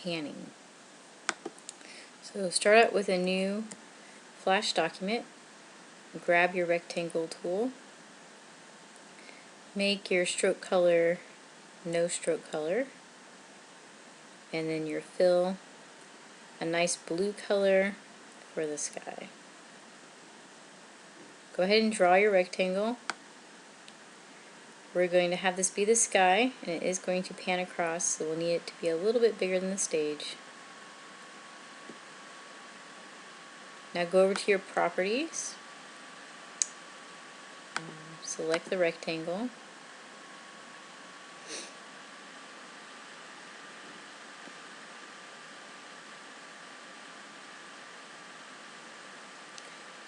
panning. So start out with a new Flash document, grab your rectangle tool, make your stroke color no stroke color, and then your fill a nice blue color for the sky. Go ahead and draw your rectangle. We're going to have this be the sky, and it is going to pan across, so we'll need it to be a little bit bigger than the stage. Now go over to your properties, select the rectangle,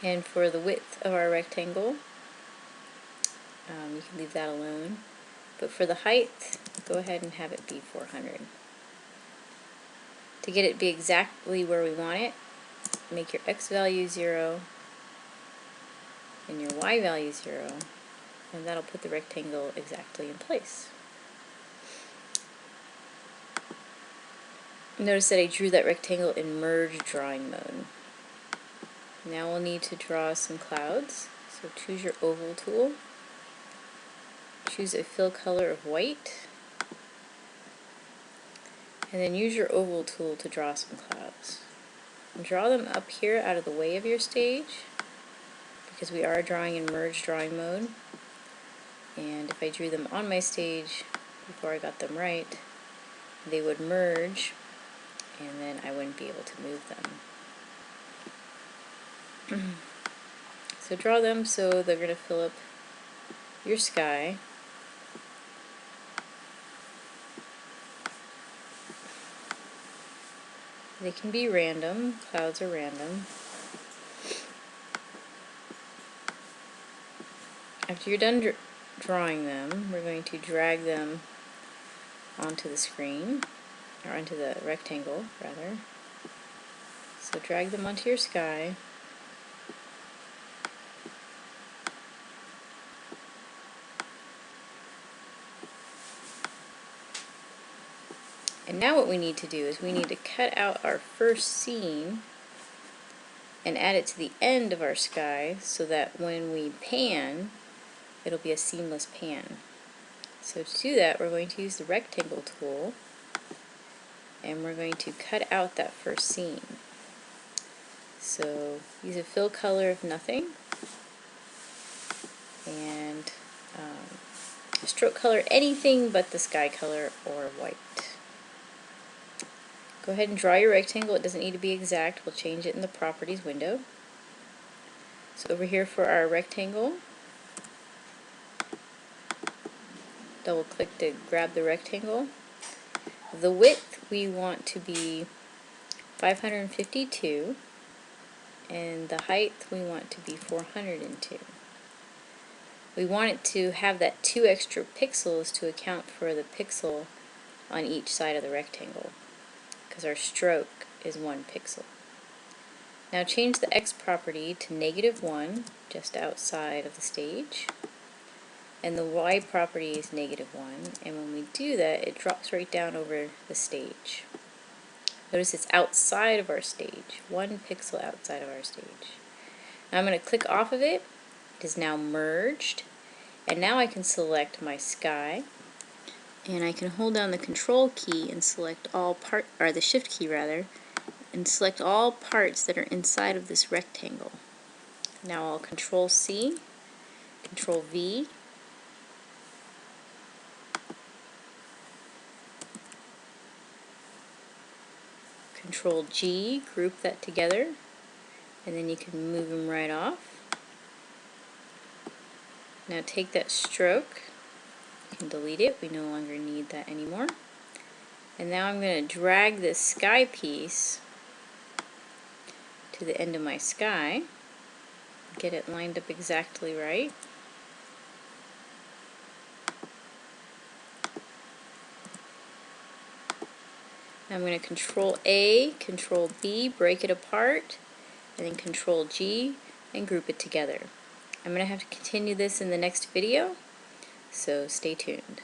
and for the width of our rectangle, you can leave that alone, but for the height, go ahead and have it be 400. To get it to be exactly where we want it, make your x value 0 and your y value 0, and that'll put the rectangle exactly in place. Notice that I drew that rectangle in merge drawing mode. Now we'll need to draw some clouds, so choose your oval tool, choose a fill color of white, and then use your oval tool to draw some clouds. And draw them up here out of the way of your stage, because we are drawing in merge drawing mode, and if I drew them on my stage before I got them right, they would merge and then I wouldn't be able to move them. So draw them so they're going to fill up your sky. They can be random, clouds are random. After you're done drawing them, we're going to drag them onto the screen, or onto the rectangle, rather. So drag them onto your sky. And now what we need to do is we need to cut out our first scene and add it to the end of our sky so that when we pan, it'll be a seamless pan. So to do that, we're going to use the rectangle tool and we're going to cut out that first scene. So use a fill color of nothing and a stroke color anything but the sky color or white. Go ahead and draw your rectangle. It doesn't need to be exact. We'll change it in the properties window. So over here for our rectangle, double click to grab the rectangle. The width we want to be 552 and the height we want to be 402. We want it to have that 2 extra pixels to account for the pixel on each side of the rectangle, because our stroke is 1 pixel. Now change the X property to -1, just outside of the stage, and the Y property is -1, and when we do that, it drops right down over the stage. Notice it's outside of our stage, 1 pixel outside of our stage. Now I'm going to click off of it. It is now merged, and now I can select my sky, and I can hold down the Control key and select all or the Shift key rather, and select all parts that are inside of this rectangle. Now I'll Control C, Control V, Control G, group that together, and then you can move them right off. Now take that stroke, you can delete it, we no longer need that anymore. And now I'm going to drag this sky piece to the end of my sky, get it lined up exactly right. Now I'm going to Control A, Control B, break it apart, and then Control G and group it together. I'm going to have to continue this in the next video, so stay tuned.